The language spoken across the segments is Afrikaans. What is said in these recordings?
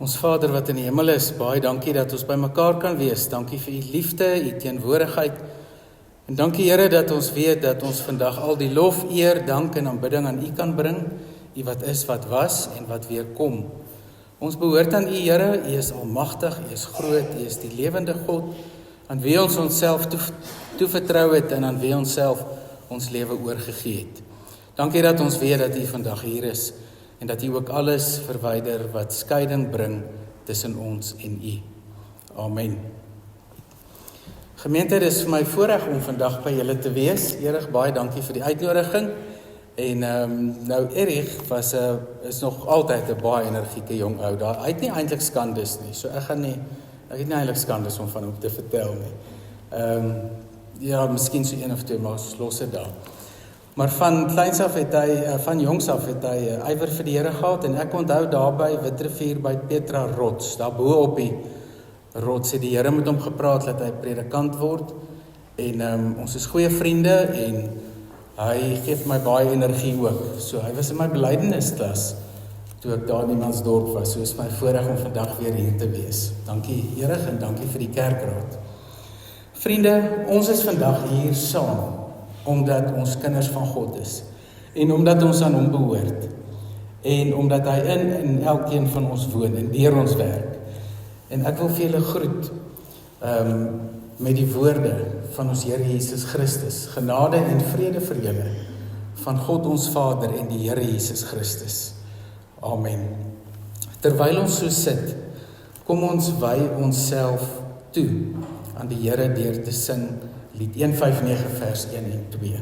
Ons Vader wat in die hemel is, baie dankie dat ons by mekaar kan wees. Dankie vir u liefde, u teenwoordigheid. En dankie Here dat ons weet dat ons vandag al die lof, eer, dank en aanbidding aan u kan bring. U wat is, wat was en wat weer kom. Ons behoort aan u Here, u is almagtig, u is groot, u is die lewende God, aan wie ons onsself toevertrou het en aan wie ons self ons lewe oorgegee het. Dankie dat ons weet dat u vandag hier is en dat u ook alles verwyder wat skeiding bring tussen ons en u. Amen. Gemeente, dit is vir my voorreg om vandag by julle te wees. Erig, baie dankie vir die uitnodiging. En nou Erich is nog altyd 'n baie energieke jong ou. Hy het nie eintlik skandes nie. So ek het nie eintlik skandes om van hom te vertel nie. Ja, miskien so een of twee, maar ons los dit daar. Maar van kleins af het hy, van jongs af het hy ywer vir die Here gehad, en ek onthou daar by Witrifuur by Petra Rots, daar bo op die rots het die Here met hom gepraat dat hy predikant word, en ons is goeie vriende, en hy gee my baie energie ook. So hy was in my belydenisstas toe ek daar in Mansdorp was. So is my voorreg om vandag weer hier te wees. Dankie Erich en dankie vir die kerkraad. Vriende, ons is vandag hier saam omdat ons kinders van God is en omdat ons aan hom behoort en omdat hy in elkeen van ons woon en deur ons werk. En ek wil vir julle groet met die woorde van ons Here Jesus Christus. Genade en vrede vir julle van God ons Vader en die Here Jesus Christus. Amen. Terwyl ons so sit, kom ons wy onsself toe aan die Here deur te sing Lied 159 vers 1 en 2.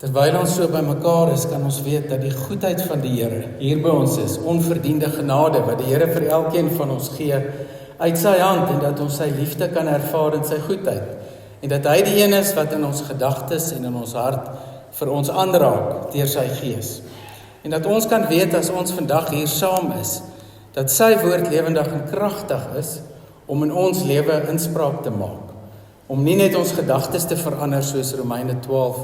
Terwyl ons so by mekaar is, kan ons weet dat die goedheid van die Here hier by ons is, onverdiende genade wat die Here vir elkeen van ons gee uit sy hand, en dat ons sy liefde kan ervaar in sy goedheid, en dat hy die een is wat in ons gedagtes en in ons hart vir ons aanraak deur sy gees, en dat ons kan weet as ons vandag hier saam is, dat sy woord lewendig en kragtig is om in ons lewe inspraak te maak, om nie net ons gedagtes te verander soos Romeine 12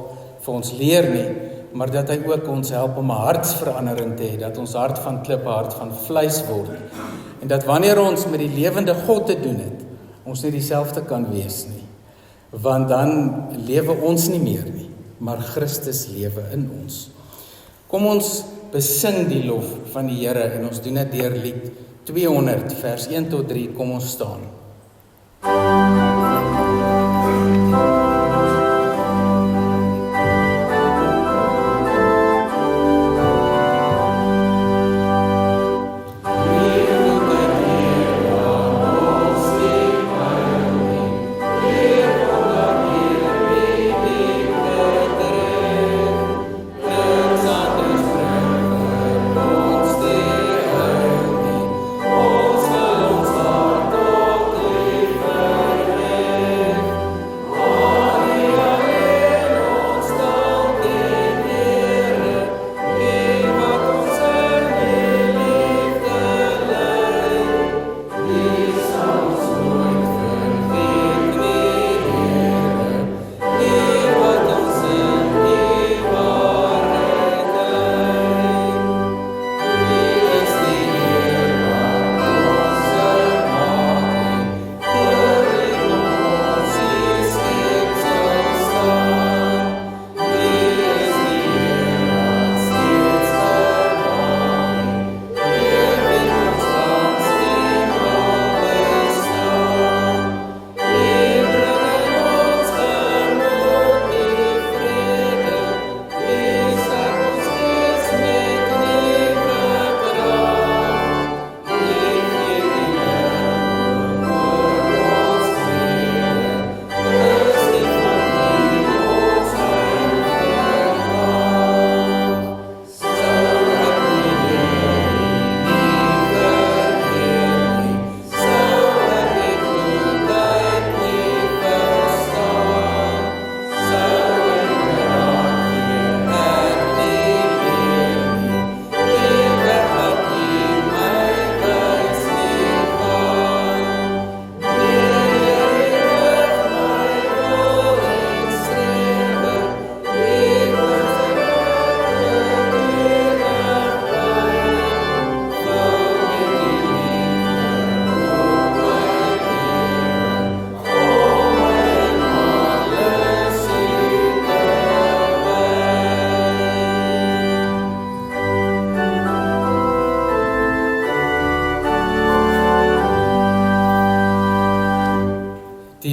vir ons leer nie, maar dat hy ook ons help om 'n hartsverandering te hê, dat ons hart van klip, hart van vleis word, en dat wanneer ons met die lewende God te doen het, ons nie dieselfde kan wees nie, want dan lewe ons nie meer nie, maar Christus lewe in ons. Kom ons besing die lof van die Here, en ons doen dit deur lied 200 vers 1 tot 3, kom ons staan. Lieve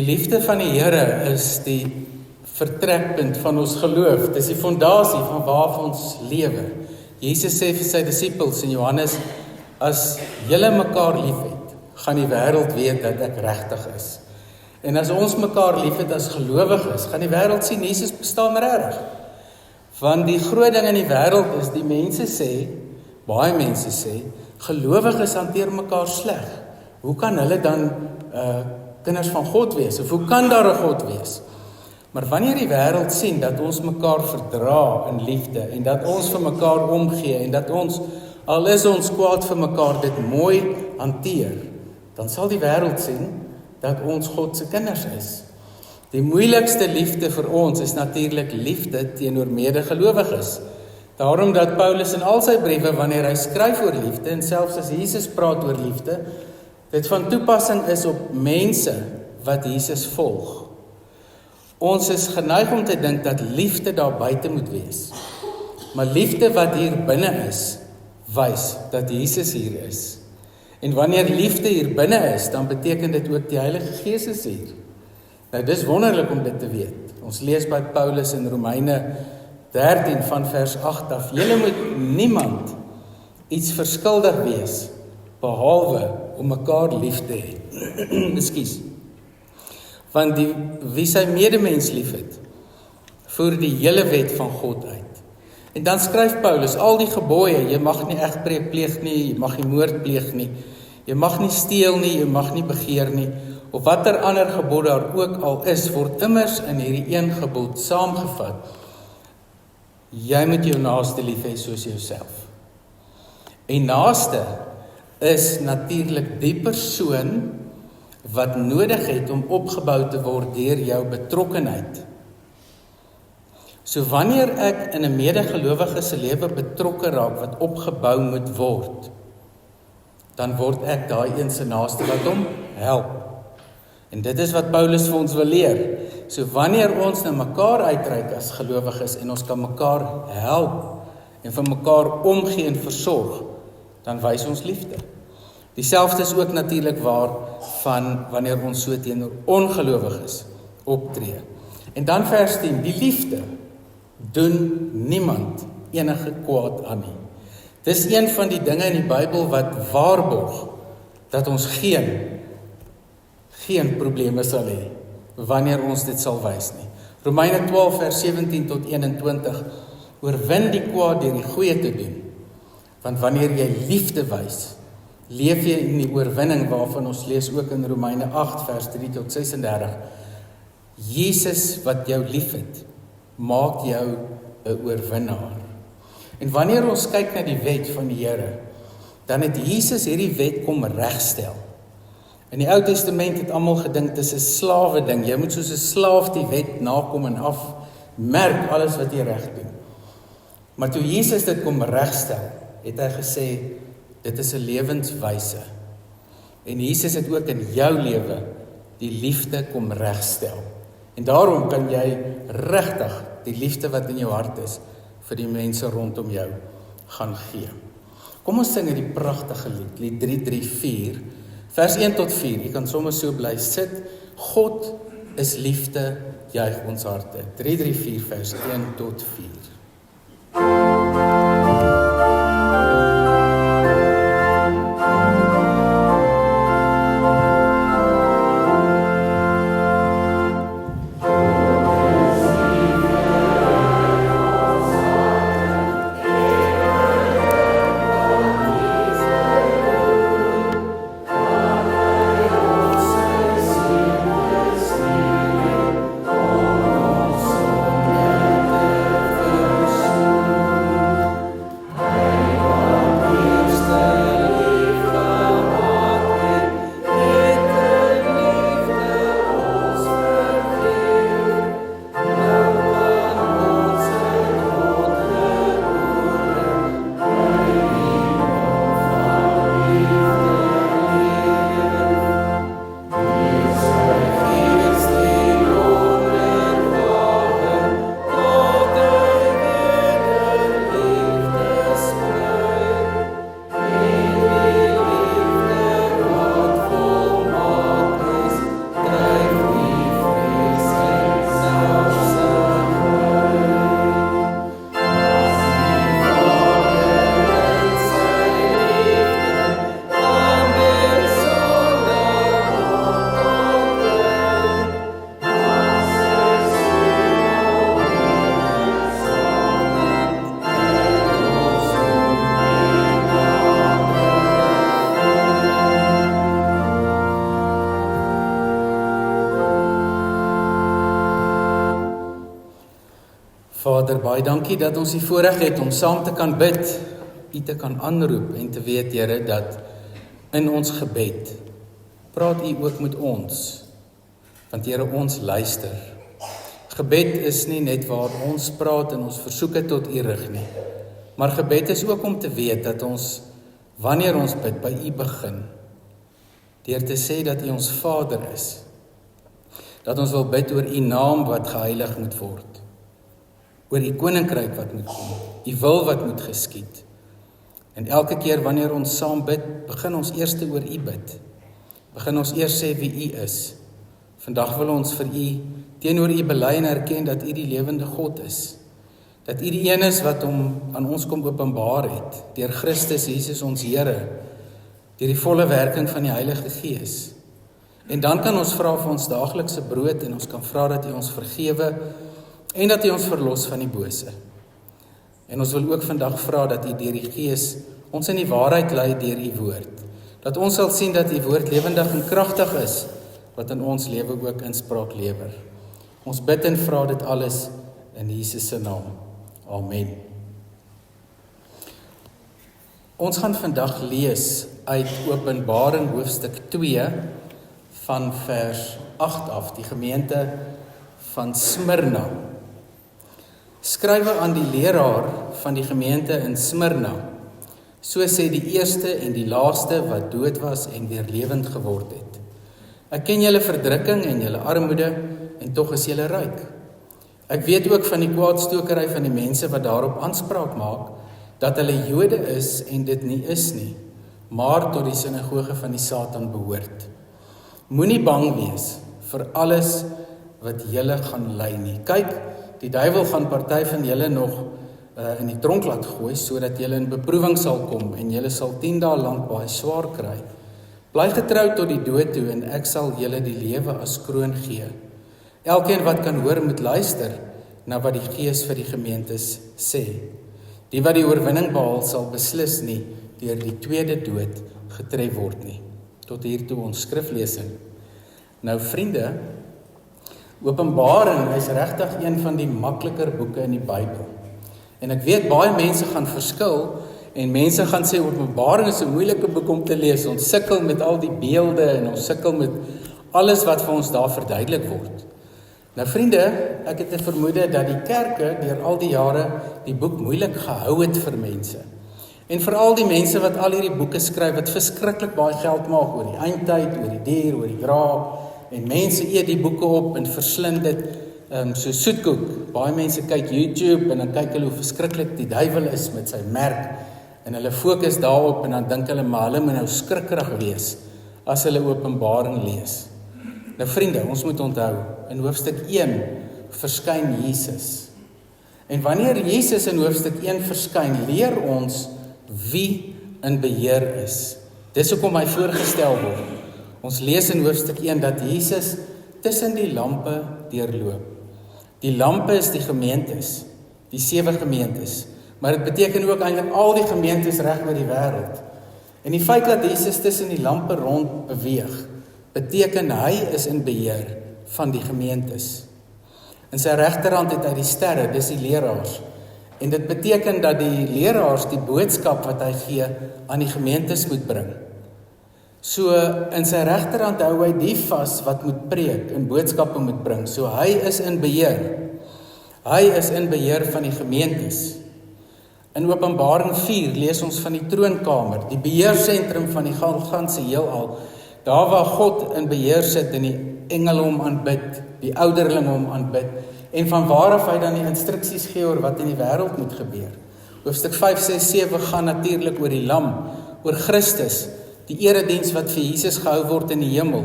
Die liefde van die Here is die vertrekpunt van ons geloof. Dis die fondasie van waar ons lewe. Jesus sê vir sy disippels in Johannes, as julle mekaar liefhet, gaan die wêreld weet dat ek regtig is. En as ons mekaar liefhet as gelowiges, gaan die wêreld sien Jesus bestaan regtig. Want die groot ding in die wêreld is die mense sê, baie mense sê, gelowiges hanteer mekaar sleg. Hoe kan hulle dan kinders van God wees? Of hoe kan daar 'n God wees? Maar wanneer die wêreld sien dat ons mekaar verdra in liefde en dat ons vir mekaar omgee en dat ons, al is ons kwaad vir mekaar, dit mooi hanteer, dan sal die wêreld sien dat ons God se kinders is. Die moeilikste liefde vir ons is natuurlik liefde teenoor medegelowiges. Daarom dat Paulus in al sy briewe, wanneer hy skryf oor liefde, en selfs as Jesus praat oor liefde, dit van toepassing is op mense wat Jesus volg. Ons is geneig om te dink dat liefde daar buite moet wees. Maar liefde wat hier binne is, wys dat Jesus hier is. En wanneer liefde hier binne is, dan beteken dit ook die Heilige Gees is hier. Nou dis wonderlik om dit te weet. Ons lees by Paulus in Romeine 13 van vers 8 af. Julle moet niemand iets verskuldig wees, behalwe om mekaar lief te hê. Ekskuus. Want wie sy medemens liefhet, voer die hele wet van God uit. En dan skryf Paulus, al die gebooie, jy mag nie egbreek pleeg nie, jy mag nie moord pleeg nie, jy mag nie steel nie, jy mag nie begeer nie, of watter ander gebod daar ook al is, word immers in hierdie een gebod saamgevat. Jy moet jou naaste lief hê soos jouself. En naaste is natuurlik die persoon wat nodig het om opgebou te word deur jou betrokkenheid. So wanneer ek in 'n medegelowige se lewe betrokke raak wat opgebou moet word, dan word ek daai een se naaste wat hom help. En dit is wat Paulus vir ons wil leer. So wanneer ons na mekaar uitreik as gelowiges en ons kan mekaar help en vir mekaar omgee en versorg, dan wys ons liefde. Dieselfde is ook natuurlik waar van wanneer ons so teenoor ongelowiges optree. En dan vers 10, die liefde doen niemand enige kwaad aan nie. Dis een van die dinge in die Bybel wat waarborg dat ons geen probleme sal hê wanneer ons dit sal wys nie. Romeine 12 vers 17 tot 21, oorwin die kwaad deur die goeie te doen. Want wanneer jy liefde wys, leef jy in die oorwinning waarvan ons lees ook in Romeine 8 vers 3 tot 36. Jesus wat jou liefhet, maak jou 'n oorwinnaar. En wanneer ons kyk na die wet van die Here, dan het Jesus hierdie wet kom regstel. In die Ou Testament het almal gedink dis 'n slawe ding. Jy moet soos 'n slaaf die wet nakom en afmerk alles wat jy reg doen. Maar toe Jesus dit kom regstel, het hy gesê, dit is 'n lewenswyse. En Jesus het ook in jou lewe die liefde kom regstel. En daarom kan jy regtig die liefde wat in jou hart is, vir die mense rondom jou gaan gee. Kom ons sing hierdie pragtige lied, lied 334, vers 1 tot 4. Jy kan sommer so bly sit. God is liefde, juig ons harte. 334 vers 1 tot 4. Vader, baie dankie dat ons die voorreg het om saam te kan bid, U te kan aanroep en te weet, Here, dat in ons gebed praat U ook met ons, want Here, ons luister. Gebed is nie net waar ons praat en ons versoeke tot U rig nie, maar gebed is ook om te weet dat ons, wanneer ons bid, by U begin, deur te sê dat U ons Vader is, dat ons wil bid oor U naam wat geheilig moet word, oor U koninkryk wat moet kom, U wil wat moet geskied. En elke keer wanneer ons saam bid, begin ons eers oor U bid. Begin ons eers sê wie U is. Vandag wil ons vir U teenoor U bely en erken dat U die lewende God is. Dat U die een is wat hom aan ons kom openbaar het, deur Christus Jesus ons Here, deur die volle werking van die Heilige Gees. En dan kan ons vra vir ons daaglikse brood en ons kan vra dat U ons vergewe en dat U ons verlos van die bose. En ons wil ook vandag vra dat U deur die Gees ons in die waarheid lei deur U woord. Dat ons sal sien dat U woord lewendig en kragtig is, wat in ons lewe ook inspraak lewer. Ons bid en vra dit alles in Jesus se naam. Amen. Ons gaan vandag lees uit Openbaring hoofstuk 2 van vers 8 af, die gemeente van Smyrna. Skrywe aan die leraar van die gemeente in Smyrna. So sê die eerste en die laaste wat dood was en weer lewend geword het. Ek ken julle verdrukking en julle armoede en tog is julle ryk. Ek weet ook van die kwaadstokery van die mense wat daarop aanspraak maak, dat hulle Jode is en dit nie is nie, maar tot die sinagoge van die Satan behoort. Moenie bang wees vir alles wat julle gaan ly nie. Kyk, die duiwel gaan party van julle nog in die tronk laat gooi, sodat julle in beproewing sal kom en julle sal 10 dae lank baie swaar kry. Bly getrou tot die dood toe en ek sal julle die lewe as kroon gee. Elkeen wat kan hoor moet luister na wat die Gees vir die gemeentes sê. Die wat die oorwinning behaal sal beslis nie deur die tweede dood getref word nie. Tot hier toe ons skriflesing. Nou vriende, Openbaring is regtig een van die makliker boeke in die Bybel. En ek weet baie mense gaan verskil en mense gaan sê Openbaring is 'n moeilike boek om te lees. Ons sukkel met al die beelde en ons sukkel met alles wat vir ons daar verduidelik word. Nou vriende, ek het 'n vermoede dat die kerke deur al die jare die boek moeilik gehou het vir mense. En veral die mense wat al hierdie boeke skryf wat verskriklik baie geld maak oor die eindtyd, oor die dier, oor die graaf. En mense eet die boeke op en verslind dit so soetkoek. Baie mense kyk YouTube en dan kyk hulle hoe verskriklik die duiwel is met sy merk. En hulle fokus daarop en dan dink hulle, maar hulle moet nou skrikkerig wees as hulle Openbaring lees. Nou vriende, ons moet onthou, in hoofstuk 1 verskyn Jesus. En wanneer Jesus in hoofstuk 1 verskyn, leer ons wie in beheer is. Dis hoekom hy voorgestel word. Ons lees in hoofstuk 1 dat Jesus tussen die lampe deurloop. Die lampe is die gemeentes, die 7 gemeentes, maar dit beteken ook eintlik al die gemeentes reg oor die wêreld. En die feit dat Jesus tussen die lampe rond beweeg, beteken hy is in beheer van die gemeentes. In sy regterhand het hy die sterre, dis die leraars. En dit beteken dat die leraars die boodskap wat hy gee aan die gemeentes moet bring. So in sy regterhand hou hy die vas wat moet preek en boodskappe moet bring. So hy is in beheer. Hy is in beheer van die gemeentes. In Openbaring 4 lees ons van die troonkamer, die beheersentrum van die ganse heelal. Daar waar God in beheer sit en die engele hom aanbid, die ouderlinge hom aanbid, en van waaraf hy dan die instruksies gee oor wat in die wêreld moet gebeur. Hoofstuk 5, 6, 7 gaan natuurlik oor die lam, oor Christus, die erediens wat vir Jesus gehou word in die hemel,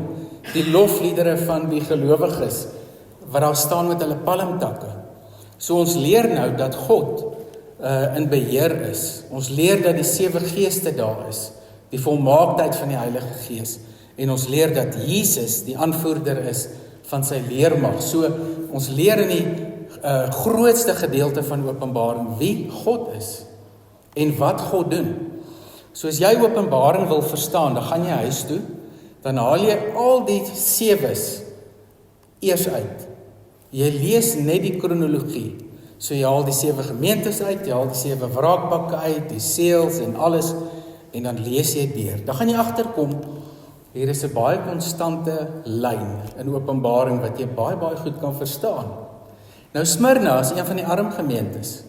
die lofliedere van die gelowiges, wat daar staan met hulle palmtakke. So ons leer nou dat God in beheer is. Ons leer dat die 7 geeste daar is, die volmaaktheid van die Heilige Gees. En ons leer dat Jesus die aanvoerder is van sy leermag. So ons leer in die grootste gedeelte van Openbaring wie God is en wat God doen. So as jy Openbaring wil verstaan, dan gaan jy huis toe, dan haal jy al die 7's eers uit. Jy lees net die kronologie. So jy haal die 7 gemeentes uit, jy haal die 7 wraakbakke uit, die seels en alles, en dan lees jy deur. Dan gaan jy agterkom, hier is 'n baie konstante lyn in Openbaring wat jy baie goed kan verstaan. Nou Smyrna is een van die arm gemeentes.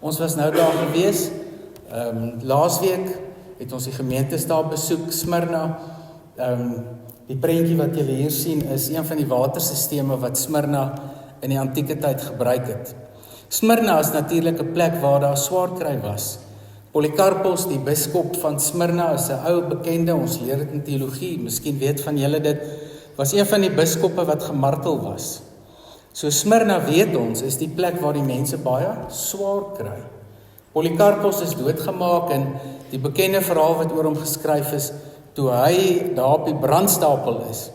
Ons was nou daar gewees, laasweek het ons die gemeentes daar besoek, Smyrna. Die prentjie wat julle hier sien is een van die watersisteme wat Smyrna in die antieke tyd gebruik het. Smyrna is natuurlik 'n plek waar daar swaarkry was. Polycarpos, die biskop van Smyrna, is 'n ou bekende, ons leer dit in teologie, miskien weet van julle dit, was een van die biskoppe wat gemartel was. So Smyrna, weet ons, is die plek waar die mense baie swaar kry. Polycarpos is doodgemaak en die bekende verhaal wat oor hom geskryf is, toe hy daar op die brandstapel is,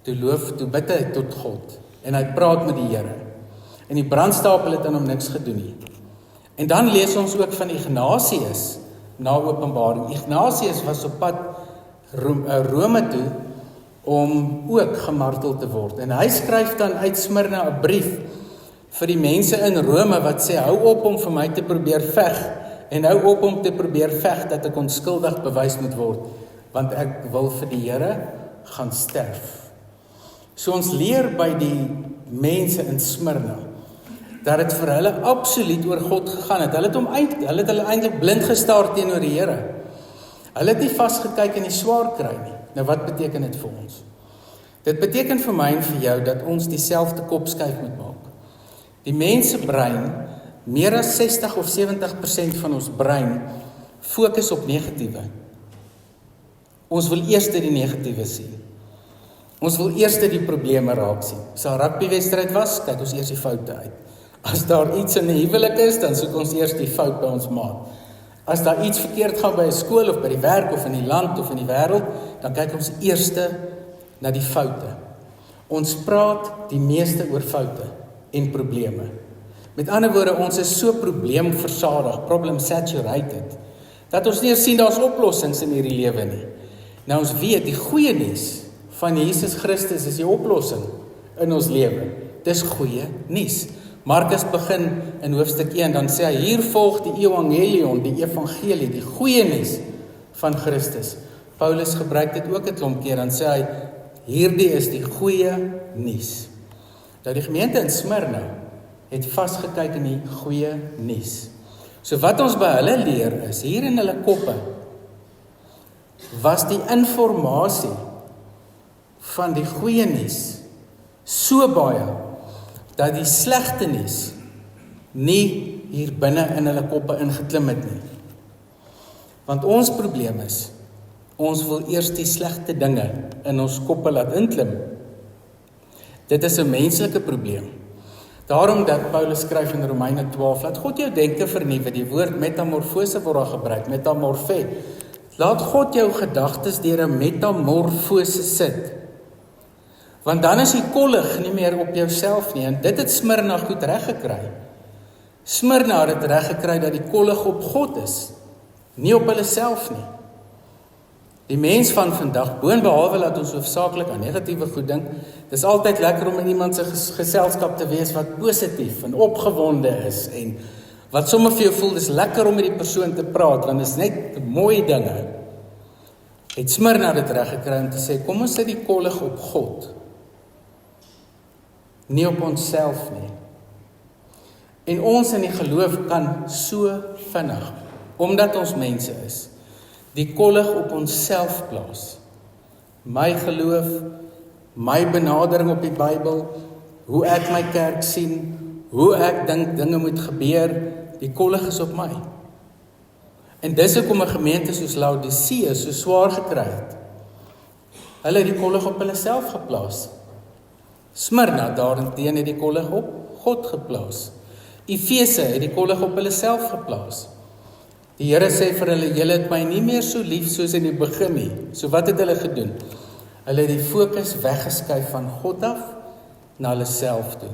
toe bid hy tot God en hy praat met die Here. En die brandstapel het aan hom niks gedoen nie. En dan lees ons ook van Ignatius na Openbaring. Ignatius was op pad Rome toe om ook gemartel te word. En hy skryf dan uit Smyrna 'n brief vir die mense in Rome wat sê, hou op om vir my te probeer veg en hou op om te probeer veg dat ek onskuldig bewys moet word, want ek wil vir die Here gaan sterf. So ons leer by die mense in Smyrna dat dit vir hulle absoluut oor God gegaan het. Hulle het eintlik blind gestaar teenoor die Here. Hulle het nie vasgekyk in die swaar kry nie. Nou wat beteken dit vir ons? Dit beteken vir my en vir jou dat ons dieselfde kopskuif moet maak. Die mense brein, meer as 60 of 70% van ons brein fokus op negatiewe. Ons wil eers die negatiewe sien. Ons wil eers die probleme raak sien. As daar 'n rugbywedstryd was, kyk ons eers die foute uit. As daar iets in 'n huwelik is, dan soek ons eers die fout by ons maat. As daar iets verkeerd gaan by 'n skool of by die werk of in die land of in die wêreld, dan kyk ons eers na die foute. Ons praat die meeste oor foute en probleme. Met ander woorde, ons is so probleemversadig, problem saturated, dat ons nie eens sien daar's oplossings in hierdie lewe nie. Nou ons weet, die goeie nuus van Jesus Christus is die oplossing in ons lewe. Dis goeie nuus. Markus begin in hoofstuk 1, dan sê hy, hier volg die evangelion, die evangelie, die goeie nuus van Christus. Paulus gebruik dit ook 'n klomp keer, dan sê hy, hierdie is die goeie nuus. Nou die gemeente in Smyrna het vasgekyk in die goeie nuus. So wat ons by hulle leer is, hier in hulle koppe, was die informasie van die goeie nuus so baie, dat die slegte nuus nie hier binne in hulle koppe ingeklim het nie. Want ons probleem is, ons wil eers die slegte dinge in ons koppe laat inklim. Dit is 'n menslike probleem. Daarom dat Paulus skryf in Romeine 12, laat God jou denke vernuwe, die woord metamorfose word daar gebruik, metamorfe. Laat God jou gedagtes deur 'n metamorfose sit. Want dan is die kollig nie meer op jouself nie, en dit het Smyrna goed reg gekry. Smyrna het reg gekry dat die kollig op God is, nie op hulle self nie. Die mens van vandag, boonbehalwe dat ons hoofsaaklik aan negatiewe goed dink, dis altyd lekker om in iemand se geselskap te wees wat positief en opgewonde is, en wat sommer vir jou voel, dis lekker om met die persoon te praat, want dis net mooi dinge. Het Smyrna dit reg gekry om te sê, kom ons sit die kollig op God, nie op onsself nie. En ons in die geloof kan so vinnig, omdat ons mense is, die kollig op onsself plaas. My geloof, my benadering op die Bybel, hoe ek my kerk sien, hoe ek dink dinge moet gebeur, die kollig is op my. En dis hoekom 'n gemeente soos Laodicea so swaar gekry het. Hulle het die kollig op hulle self geplaas. Smyrna daarenteen het die kollig op God geplaas. Efese het die kollig op hulle self geplaas. Die Here sê vir hulle, julle het my nie meer so lief soos in die begin nie. So wat het hulle gedoen? Hulle het die fokus weggeskuif van God af na hulle self toe.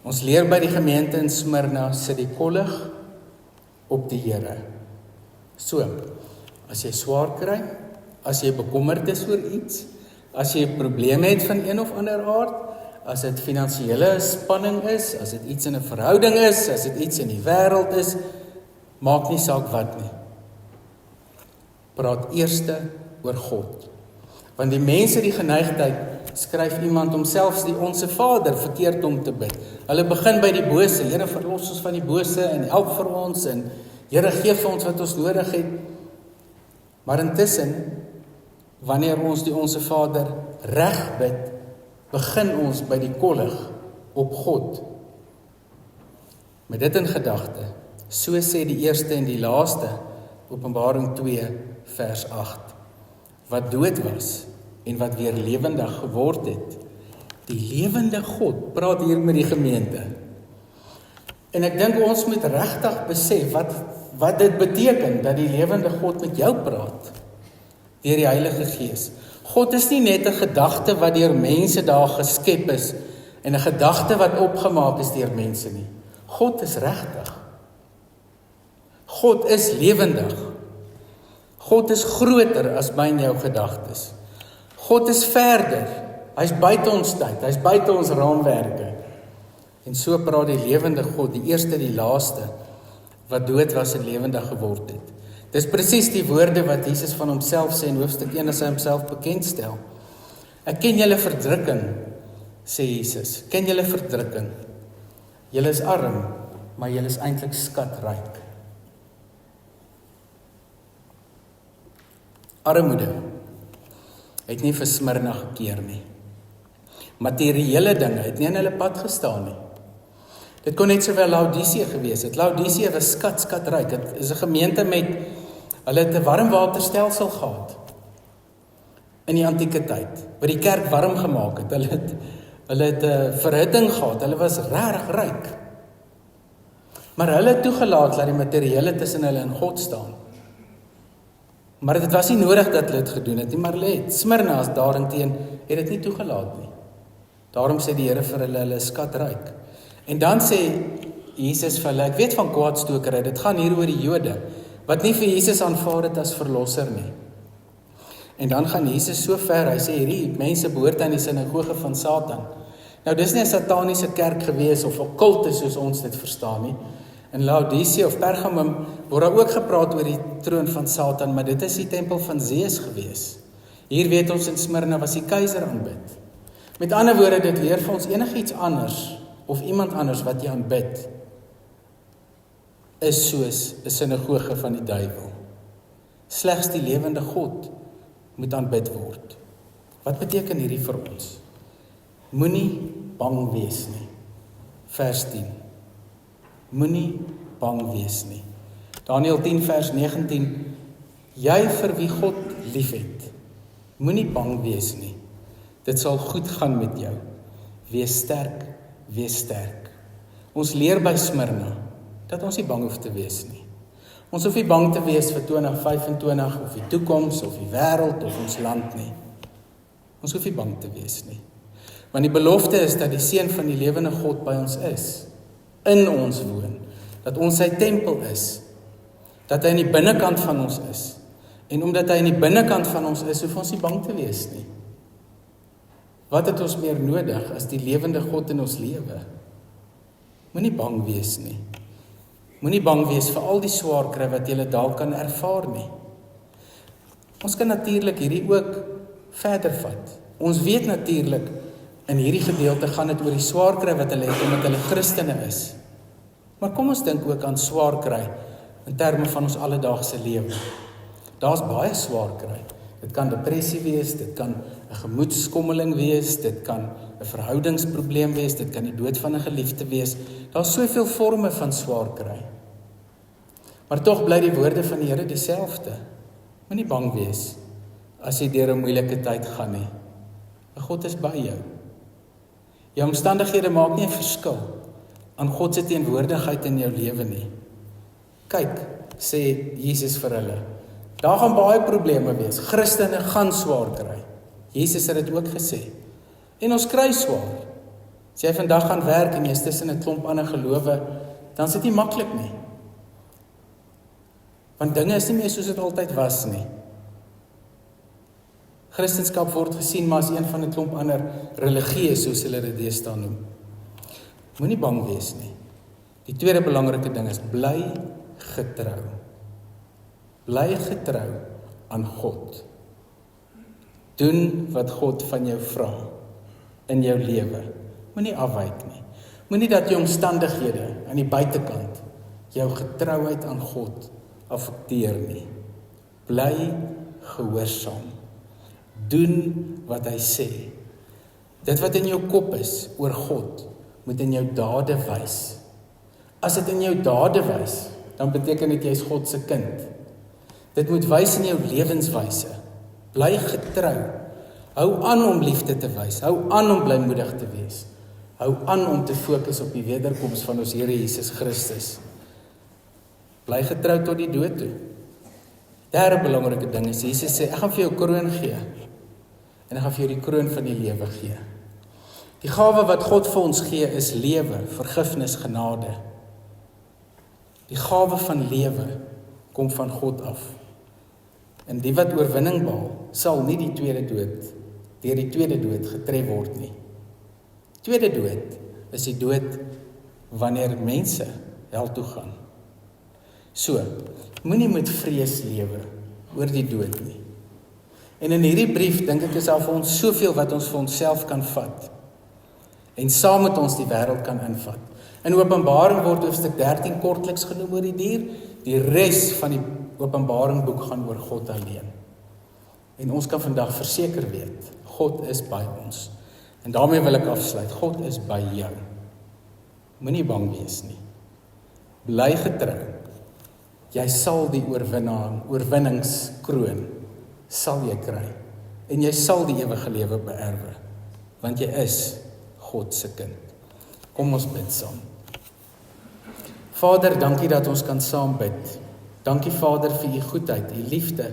Ons leer by die gemeente in Smyrna, sit die kollig op die Here. So, as jy swaar kry, as jy bekommerd is oor iets, as jy 'n probleem het van een of ander aard, as dit finansiële spanning is, as dit iets in 'n verhouding is, as dit iets in die wêreld is, maak nie saak wat nie. Praat eerste oor God. Want die mense die geneigtheid, skryf iemand homself die Onse Vader verkeerd om te bid. Hulle begin by die bose, Here verlos ons van die bose en help vir ons en Here gee vir ons wat ons nodig het. Maar intussen, wanneer ons die Onse Vader reg bid, begin ons by die kollig op God. Met dit in gedagte, so sê die eerste en die laaste, Openbaring 2 vers 8, wat dood was en wat weer lewendig geword het. Die lewende God praat hier met die gemeente. En ek dink ons moet regtig besef wat dit beteken dat die lewende God met jou praat deur die Heilige Gees. God is nie net 'n gedagte wat deur mense daar geskep is en 'n gedagte wat opgemaak is deur mense nie. God is regtig. God is lewendig. God is groter as my en jou gedagtes. God is verder. Hy's buite ons tyd, hy's buite ons raamwerke. En so praat die lewende God, die eerste, die laaste, wat dood was en lewendig geword het. Dis presies die woorde wat Jesus van homself sê in hoofstuk 1 as hy homself bekendstel. Ek ken julle verdrukking, sê Jesus. Ken julle verdrukking. Julle is arm, maar julle is eintlik skatryk. Armoede het nie vir Smyrna gekeer nie. Materiële dinge het nie in hulle pad gestaan nie. Dit kon net sowel Laodicea gewees het. Laodicea was skatryk. Dit is 'n gemeente met, hulle het 'n warmwaterstelsel gehad in die antieke tyd, wat die kerk warm gemaak het. Hulle het 'n verhitting gehad. Hulle was regtig ryk. Maar hulle het toegelaat dat die materiële tussen hulle en God staan. Maar dit was nie nodig dat hulle dit gedoen het nie, maar hulle het. Smyrna as daarenteen het dit nie toegelaat nie. Daarom sê die Here vir hulle is skatryk. En dan sê Jesus vir hulle, ek weet van kwaadstokery, dit gaan hier oor die Jode, wat nie vir Jesus aanvaar het as verlosser nie. En dan gaan Jesus so ver, hy sê hierdie mense behoort aan die sinagoge van Satan. Nou dis nie 'n sataniese kerk gewees of 'n kulte soos ons dit verstaan nie. In Laodicea of Pergamum word daar ook gepraat oor die troon van Satan, maar dit is die tempel van Zeus gewees. Hier weet ons in Smyrna was die keiser aanbid. Met ander woorde, dit leer vir ons enigiets anders of iemand anders wat jy aanbid is soos 'n sinagoge van die duiwel. Slegs die lewende God moet aanbid word. Wat beteken hierdie vir ons? Moenie bang wees nie. Vers 10. Moenie bang wees nie. Daniël 10 vers 19. Jy vir wie God liefhet, moenie bang wees nie. Dit sal goed gaan met jou. Wees sterk, wees sterk. Ons leer by Smyrna dat ons nie bang hoef te wees nie. Ons hoef nie bang te wees vir 2025 of die toekoms of die wêreld of ons land nie. Ons hoef nie bang te wees nie. Want die belofte is dat die Seun van die lewende God by ons is, in ons woon, dat ons sy tempel is, dat hy in die binnekant van ons is. En omdat hy in die binnekant van ons is, hoef ons nie bang te wees nie. Wat het ons meer nodig as die lewende God in ons lewe? Moenie bang wees nie. Moenie bang wees vir al die swaar kry wat jy dalk kan ervaar nie. Ons kan natuurlik hierdie ook verder vat. Ons weet natuurlik, in hierdie gedeelte gaan dit oor die swaar kry wat hulle het omdat hulle Christene is. Maar kom ons dink ook aan swaar kry in terme van ons alledaagse lewe. Daar's baie swaar kry. Dit kan depressie wees, dit kan 'n gemoedskommeling wees, dit kan 'n verhoudingsprobleem wees, dit kan die dood van 'n geliefde wees. Daar's soveel forme van swaar kry. Maar tog bly die woorde van die Here dieselfde. Moenie bang wees as jy deur 'n moeilike tyd gaan nie. God is by jou. Jou omstandighede maak nie 'n verskil aan God se teenwoordigheid in jou lewe nie. Kyk, sê Jesus vir hulle, daar gaan baie probleme wees. Christene gaan swaar kry. Jesus het dit ook gesê. En ons kry swaar. As jy vandag gaan werk en jy is tussen 'n klomp ander gelowe, dan is dit nie maklik nie. Want dinge is nie meer soos dit altyd was nie. Christendom word gesien maar as een van 'n klomp ander religieë, soos hulle dit deesdae noem. Moenie bang wees nie. Die tweede belangrike ding is, bly getrou. Bly getrou aan God. Doen wat God van jou vra in jou lewe. Moenie afwyk nie. Moenie dat jou omstandighede aan die buitekant jou getrouheid aan God affekteer nie. Bly gehoorsaam. Doen wat hy sê. Dit wat in jou kop is oor God, moet in jou dade wys. As dit in jou dade wys, dan beteken dit jy is God se kind. Dit moet wys in jou lewenswyse. Bly getrou. Hou aan om liefde te wys. Hou aan om blymoedig te wees. Hou aan om te fokus op die wederkoms van ons Here Jesus Christus. Bly getrou tot die dood toe. Derde belangrike ding is, Jesus sê, ek gaan vir jou kroon gee. En ek gaan vir jou die kroon van die lewe gee. Die gawe wat God vir ons gee is lewe, vergifnis, genade. Die gawe van lewe kom van God af. En die wat oorwinning behaal, sal nie deur die tweede dood getref word nie. Tweede dood is die dood wanneer mense hel toe gaan. So, moenie met vrees lewe oor die dood nie. En in hierdie brief dink ek is daar vir ons soveel wat ons vir onsself kan vat. En saam met ons die wêreld kan invat. In Openbaring word hoofstuk 13 kortliks genoem oor die dier. Die res van die Openbaring boek gaan oor God alleen. En ons kan vandag verseker weet, God is by ons. En daarmee wil ek afsluit, God is by jou. Moenie bang wees nie. Bly getrou. Jy sal die oorwinningskroon sal jy kry. En jy sal die ewige lewe beerwe. Want jy is God se kind. Kom ons bid saam. Vader, dankie dat ons kan saam bid. Dankie Vader vir u goedheid, u liefde,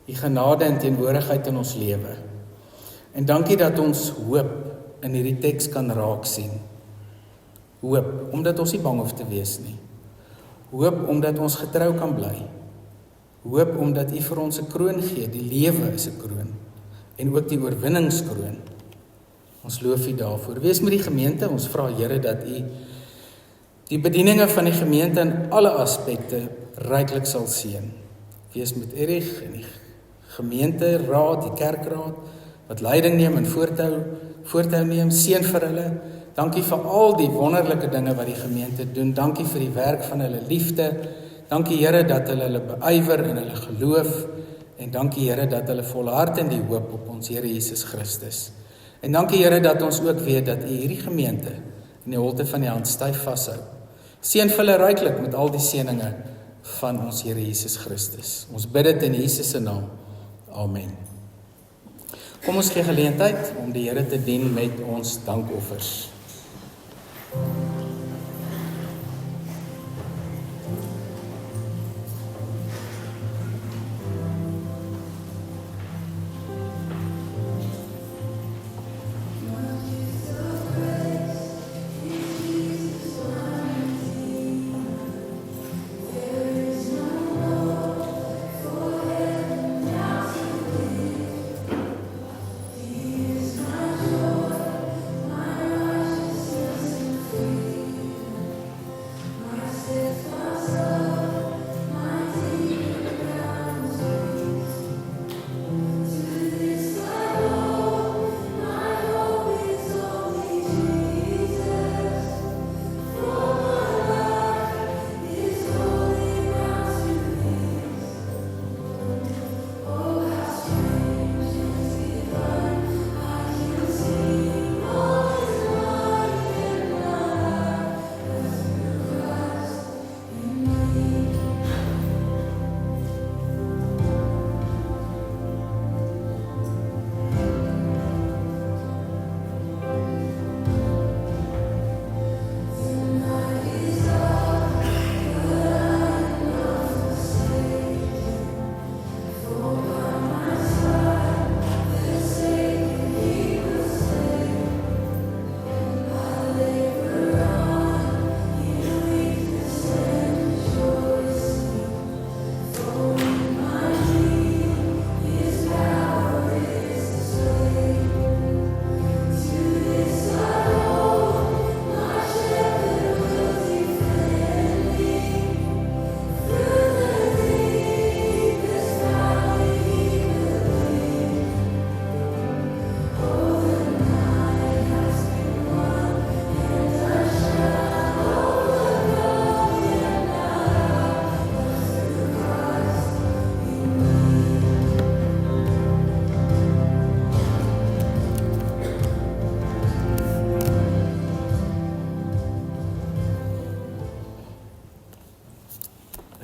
u genade en teenwoordigheid in ons lewe. En dankie dat ons hoop in hierdie teks kan raak sien. Hoop, omdat ons nie bang hoef te wees nie. Hoop, omdat ons getrou kan bly. Hoop, omdat u vir ons 'n kroon gee, die lewe is 'n kroon. En ook die oorwinningskroon. Ons loof u daarvoor. Wees met die gemeente, ons vra Here dat u die bedieninge van die gemeente in alle aspekte ryklik sal seën. Wees met Erich en die gemeenteraad, die kerkraad, wat leiding neem en voortou neem, seën vir hulle. Dankie vir al die wonderlike dinge wat die gemeente doen. Dankie vir die werk van hulle liefde. Dankie Here dat hulle beywer in hulle geloof. En dankie Here dat hulle volhard in die hoop op ons Here Jesus Christus. En dankie Here dat ons ook weet dat u hierdie gemeente in die holte van die hand styf vashou. Seën vir hulle ryklik met al die seëninge van ons Here Jesus Christus. Ons bid dit in Jesus se naam. Amen. Kom ons gee geleentheid om die Here te dien met ons dankoffers.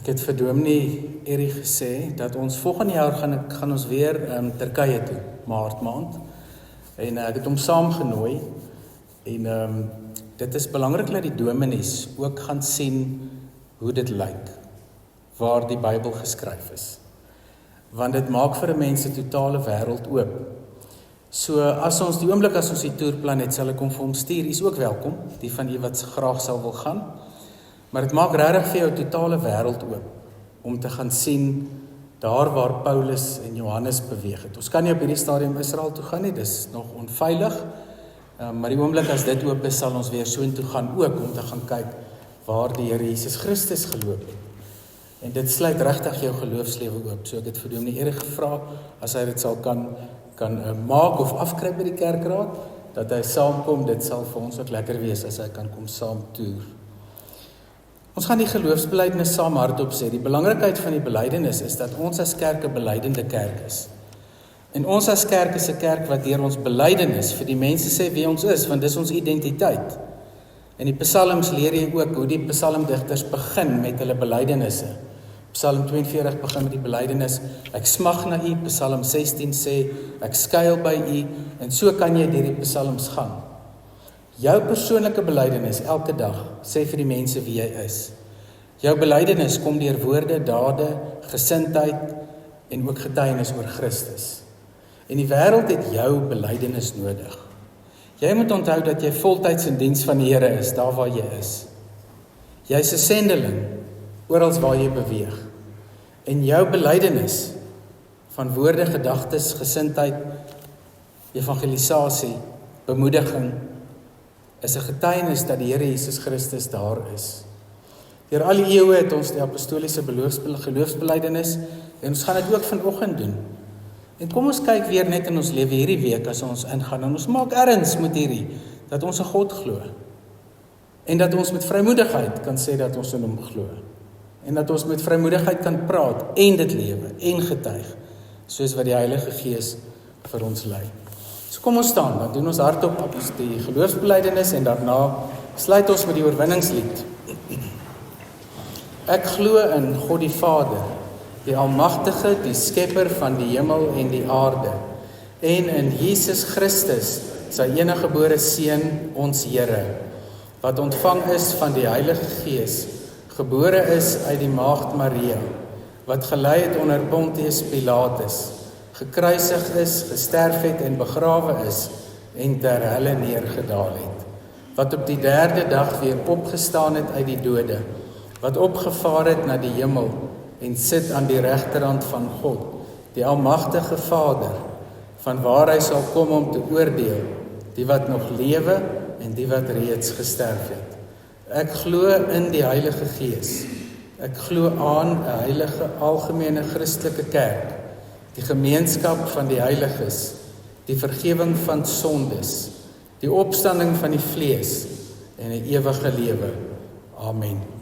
het vir Dominee Erie gesê, dat ons volgende jaar gaan ons weer Turkye toe, Maart maand. En ek het hom saamgenooi, en dit is belangrik dat die dominees ook gaan sien hoe dit lyk, waar die Bybel geskryf is. Want dit maak vir 'n mens 'n totale wêreld oop. So as ons die oomblik as ons die toerplan het, sal ek hom vir hom stuur. Hy is ook welkom, die van u wat graag sal wil gaan. Maar dit maak regtig vir jou totale wêreld oop om te gaan sien daar waar Paulus en Johannes beweeg het. Ons kan nie op hierdie stadium Israel toe gaan nie, dis nog onveilig. Maar die oomblik as dit oop is, sal ons weer soontoe gaan ook om te gaan kyk waar die Here Jesus Christus geloop het. En dit sluit regtig jou geloofslewe oop. So ek het vir Dominee Erie gevra, as hy dit sal kan maak of afkry by die kerkraad, dat hy saamkom. Dit sal vir ons ook lekker wees as hy kan kom saam toer. Ons gaan die geloofsbelijdenis saam hardop sê. Die belangrikheid van die belydenis is dat ons as kerk 'n belydende kerk is. En ons as kerk is 'n kerk wat deur ons belydenis vir die mense sê wie ons is, want dis ons identiteit. In die psalms leer jy ook hoe die psalmdigters begin met hulle belydenisse. Psalm 42 begin met die belydenis, ek smag na u. Psalm 16 sê, ek skuil by u. En so kan jy deur die psalms gaan. Jou persoonlike belydenis elke dag sê vir die mense wie jy is. Jou belydenis kom deur woorde, dade, gesindheid en ook getuienis oor Christus. En die wêreld het jou belydenis nodig. Jy moet onthou dat jy voltyds in diens van die Here is, daar waar jy is. Jy's 'n sendeling, oral waar jy beweeg. En jou belydenis van woorde, gedagtes, gesindheid, evangelisasie, bemoediging, is 'n getuienis dat die Here Jesus Christus daar is. Deur al die eeue het ons die apostoliese geloofsbelydenis, en ons gaan dit ook vanoggend doen. En kom ons kyk weer net in ons lewe hierdie week as ons ingaan, en ons maak erns met hierdie, dat ons 'n God glo. En dat ons met vrymoedigheid kan sê dat ons in hom glo. En dat ons met vrymoedigheid kan praat, en dit lewe, en getuig, soos wat die Heilige Gees vir ons lei. So kom ons staan, dan doen ons hardop die geloofsbelydenis, en daarna sluit ons met die oorwinningslied. Ek glo in God die Vader, die Almagtige, die Skepper van die hemel en die aarde, en in Jesus Christus, sy eniggebore Seun, ons Here, wat ontvang is van die Heilige Gees, gebore is uit die Maagd Maria, wat gelei het onder Pontius Pilatus, gekruisig is, gesterf het en begrawe is, en ter helle neergedaal het, wat op die 3de dag weer opgestaan het uit die dode, wat opgevaar het na die hemel, en sit aan die regterhand van God, die Almagtige Vader, van waar hy sal kom om te oordeel, die wat nog lewe en die wat reeds gesterf het. Ek glo in die Heilige Gees. Ek glo aan 'n heilige algemene Christelike kerk, die gemeenskap van die heiliges, die vergifnis van sondes, die opstanding van die vlees en 'n ewige lewe. Amen.